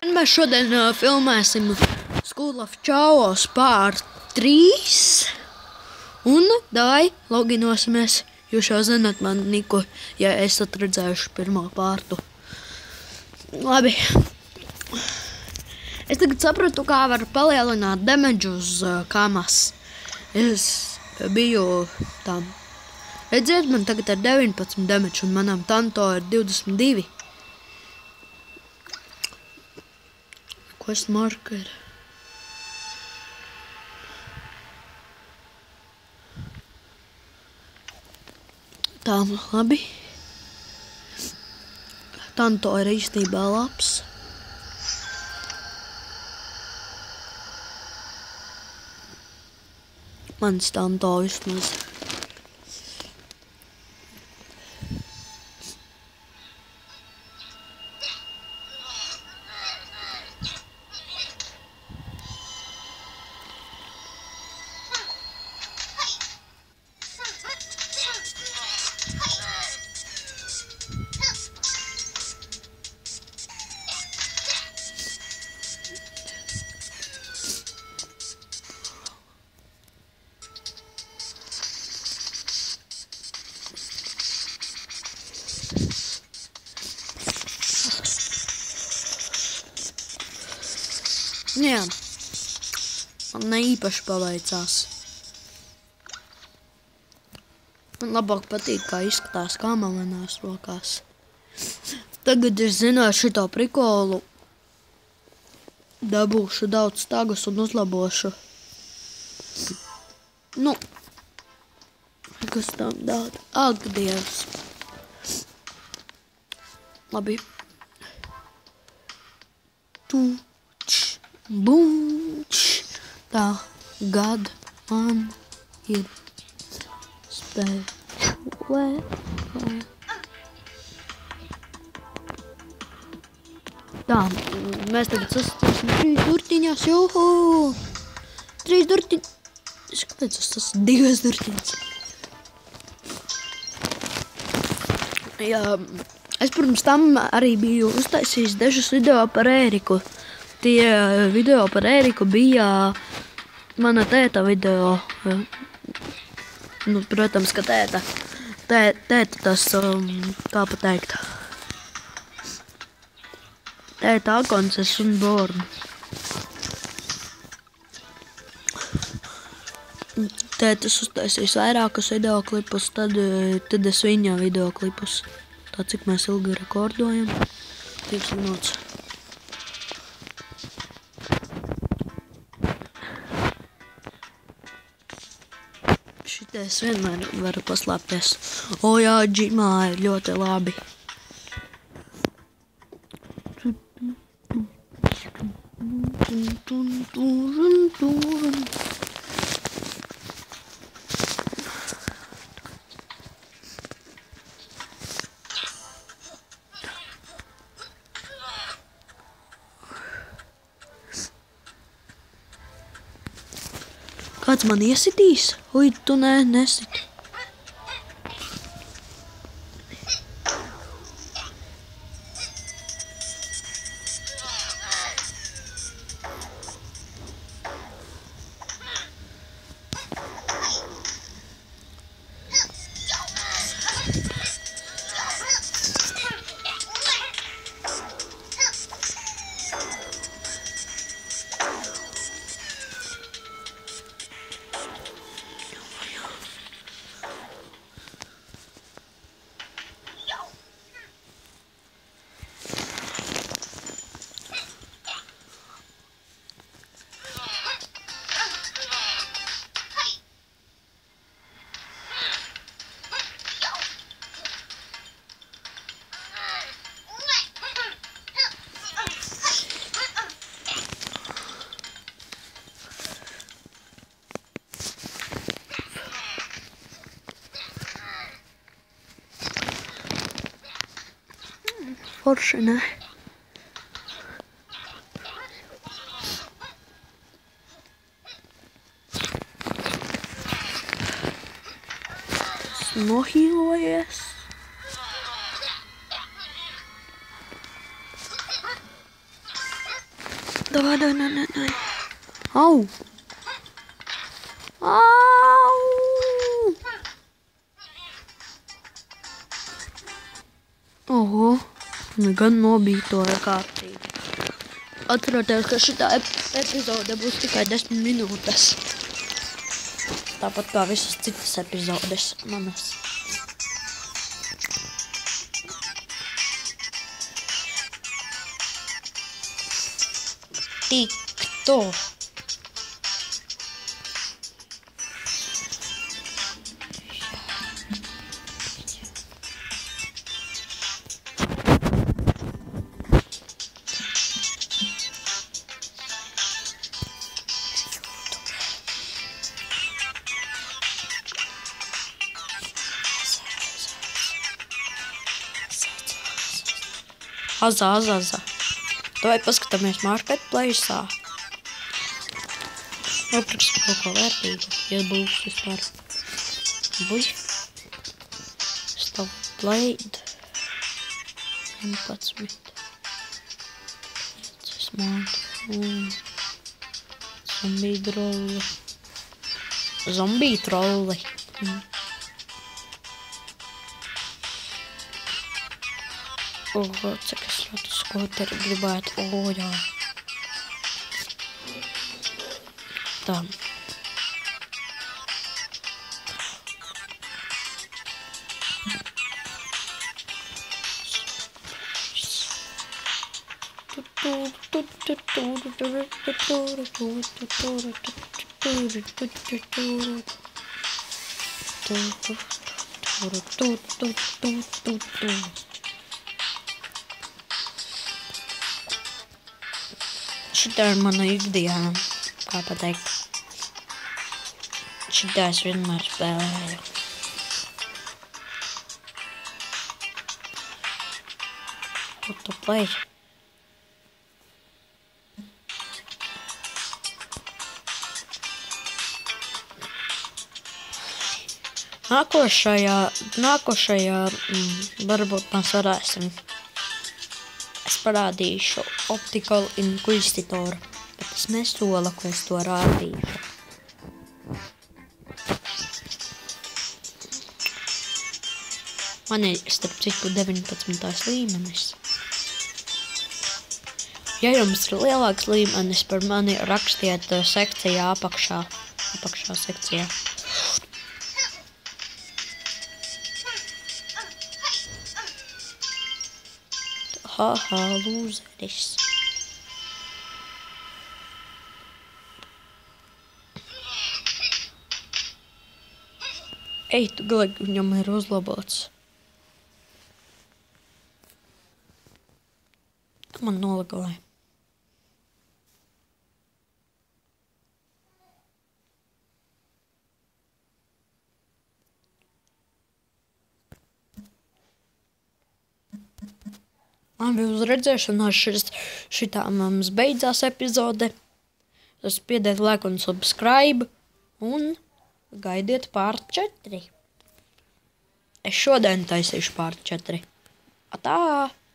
Mēs šodien filmēsim School of Chaos pār 3. Un dai loginosimies. Jūs jau zināt man Niku, ja esat redzējuši pirmo pārtu. Labi. Es tagad sapratu, kā var palielināt damage uz kamas. Es biju tam. Redziet, man tagad ir 19 damage un manam tanto ir 22. Quest marker. Tā, labi. Tanto ir īstenībā labs. Mans tanto vismaz. Jā, man ne īpaši paveicās. Man labāk patīk, kā izskatās kama manās rokās. Tagad es zināšu šito prikolu. Dabūšu daudz stagus un uzlabošu. Nu, kas tam dāda? Ak, Dievs. Labi. Bumč, tā gad man ir spēlē. Tā, mēs tagad sastāsim 3 durtiņās, juhu! 3 durtiņas. Kāpēc es tas 2 durtiņas? Jā, es pirms tam arī biju uztaisījis dažus video par Ēriku. Tie video par Ēriku bija mana tēta video. Nu, protams, ka tēta tas, kā pateikt, tēta Akonses un Born. Tētas uztaisīs vairākus videoklipus, tad es viņa videoklipus. Tā, cik mēs ilgi rekordojam. 5 minūtes. Es vienmēr varu paslēpties. O jā, džimā ir ļoti labi. Kāds man iesitīs? Ui, tu nesit. Forši, ne? Tas nohīlojies. Davai. Au! Au! Oho, gan nobītoja kārtīgi. Atcerieties, ka šitā epizode būs tikai 10 minūtes. Tāpat kā visas citas epizodes manas. Tik to. Aza. Davai paskatāmies marketplace'ā. Nopirksim kaut ko vērtīgu, ja būs vispār. Buļ. Stop blade. 11. Zombie trolli. Cik es ļoti skoteri gribētu. Jā. Tā. Šitā ir mana ikdiena, kā pateikt. Šitā es vienmēr spēlēju. Autoplay. Nākošajā varbūt mēs varēsim. Es parādīšu Optical Inquisitor, bet es nesolu, ka es to rādīšu. Man ir starp citu 19. līmenis. Ja jums ir lielāks līmenis par mani, rakstiet sekcijā apakšā sekcijā. Haha, lūzeris. Ej, tu galīgi viņam ir uzlabots. Man nolagoja. Labi, uz redzēšanos šitā mums beidzās epizode. Tas piediet like un subscribe. Un gaidiet part 4. Es šodien taisīšu part 4. Atā!